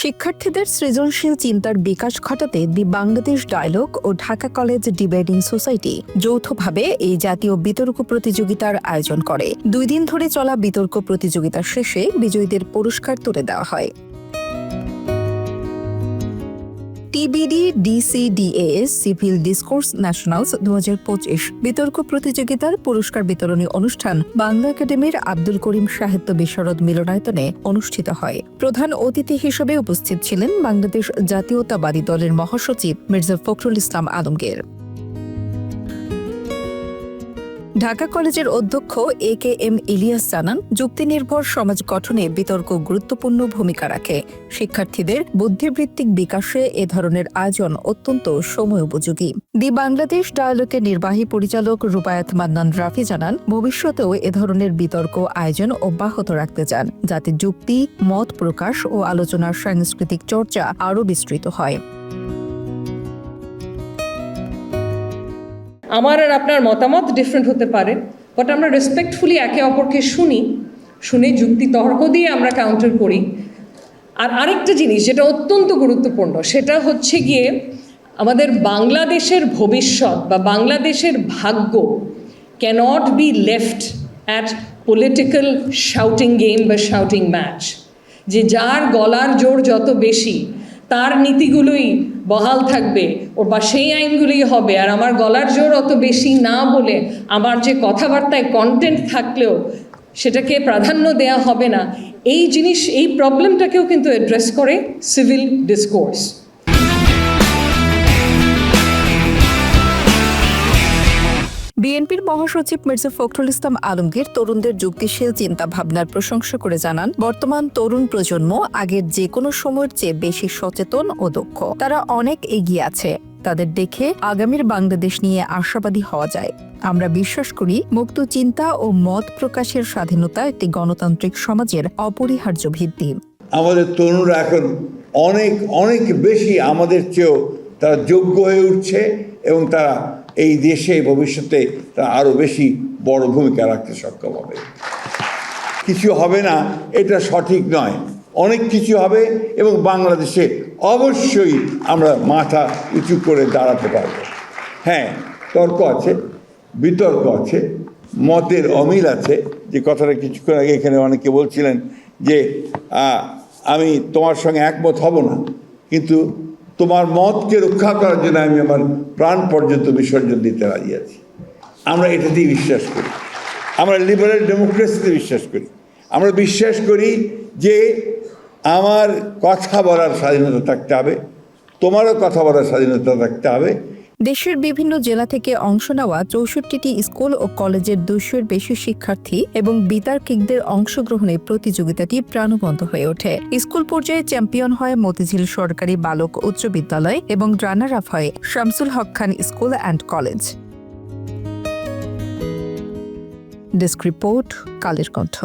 শিক্ষার্থীদের সৃজনশীল চিন্তার বিকাশ ঘটাতে দি বাংলাদেশ ডায়ালগ ও ঢাকা কলেজ ডিবেটিং সোসাইটি যৌথভাবে এই জাতীয় বিতর্ক প্রতিযোগিতার আয়োজন করে। 2 দিন ধরে চলা বিতর্ক প্রতিযোগিতার শেষে বিজয়ীদের পুরস্কার তুলে দেওয়া হয়। টিবিডি ডিসিডিএএস সিভিল ডিসকোর্স ন্যাশনালস 2025 বিতর্ক প্রতিযোগিতার পুরস্কার বিতরণী অনুষ্ঠান বাংলা একাডেমির আব্দুল করিম সাহিত্য বিশারদ মিলনায়তনে অনুষ্ঠিত হয়। প্রধান অতিথি হিসেবে উপস্থিত ছিলেন বাংলাদেশ জাতীয়তাবাদী দলের মহাসচিব মির্জা ফখরুল ইসলাম আলমগীর। ঢাকা কলেজের অধ্যক্ষ AKM ইলিয়াস জানান, যুক্তিনির্ভর সমাজ গঠনে বিতর্ক গুরুত্বপূর্ণ ভূমিকা রাখে। শিক্ষার্থীদের বুদ্ধিবৃত্তিক বিকাশে এ ধরনের আয়োজন অত্যন্ত সময়োপযোগী। দি বাংলাদেশ ডায়ালগের নির্বাহী পরিচালক রুবায়াত মান্নান রাফি জানান, ভবিষ্যতেও এ ধরনের বিতর্ক আয়োজন অব্যাহত রাখতে চান, যাতে যুক্তি, মত প্রকাশ ও আলোচনার সাংস্কৃতিক চর্চা আরও বিস্তৃত হয়। আমার আর আপনার মতামত ডিফারেন্ট হতে পারে, বাট আমরা রেসপেক্টফুলি একে অপরকে শুনে যুক্তি তর্ক দিয়ে আমরা কাউন্টার করি। আর আরেকটা জিনিস যেটা অত্যন্ত গুরুত্বপূর্ণ, সেটা হচ্ছে গিয়ে আমাদের বাংলাদেশের ভবিষ্যৎ বা বাংলাদেশের ভাগ্য cannot be left at political shouting game বা শাউটিং ম্যাচ। যে যার গলার জোর যত বেশি তার নীতিগুলোই বহাল থাকবে বা সেই আইনগুলোই হবে, আর আমার গলার জোর অত বেশি না বলে আমার যে কথাবার্তায় কন্টেন্ট থাকলেও সেটাকে প্রাধান্য দেয়া হবে না। এই প্রবলেমটাকেও কিন্তু অ্যাড্রেস করে সিভিল ডিসকোর্স। বিএনপির মহাসচিব মির্জা ফখরুল ইসলাম আলমগীর তরুণদের যুক্তিশীল চিন্তা ভাবনার প্রশংসা করে জানান, বর্তমান তরুণ প্রজন্ম আগের যে কোনো সময়ের চেয়ে বেশি সচেতন ও দক্ষ। তারা অনেক এগিয়ে আছে। তাদের দেখে আগামীর বাংলাদেশ নিয়ে আশাবাদী হওয়া যায়। আমরা বিশ্বাস করি, মুক্ত চিন্তা ও মত প্রকাশের স্বাধীনতা একটি গণতান্ত্রিক সমাজের অপরিহার্য ভিত্তি। আমাদের তরুণরা এখন অনেক অনেক বেশি আমাদের চেয়েও তারা যোগ্য হয়ে উঠছে এবং তারা এই দেশে ভবিষ্যতে তারা আরও বেশি বড় ভূমিকা রাখতে সক্ষম হবে। কিছু হবে না এটা সঠিক নয়, অনেক কিছু হবে এবং বাংলাদেশে অবশ্যই আমরা মাথা উঁচু করে দাঁড়াতে পারব। হ্যাঁ, তর্ক আছে, বিতর্ক আছে, মতের অমিল আছে। যে কথাটা কিছুক্ষণ আগে এখানে অনেকে বলছিলেন যে আমি তোমার সঙ্গে একমত হব না, কিন্তু তোমার মতকে রক্ষা করার জন্য আমি আমার প্রাণ পর্যন্ত বিসর্জন দিতে রাজি আছি। আমরা এটাতেই বিশ্বাস করি। আমরা লিবারেল ডেমোক্রেসিতে বিশ্বাস করি। আমরা বিশ্বাস করি যে আমার কথা বলার স্বাধীনতা থাকতে হবে, তোমারও কথা বলার স্বাধীনতা থাকতে হবে। দেশের বিভিন্ন জেলা থেকে অংশ নেওয়া 64টি স্কুল ও কলেজের 200-এর বেশি শিক্ষার্থী এবং বিতার্কিকদের অংশগ্রহণে প্রতিযোগিতাটি প্রাণবন্ত হয়ে ওঠে। স্কুল পর্যায়ে চ্যাম্পিয়ন হয় মতিঝিল সরকারি বালক উচ্চ বিদ্যালয় এবং রানার আপ হয় Shamsul Haque Khan school and college. Desk report, Kaler কণ্ঠ।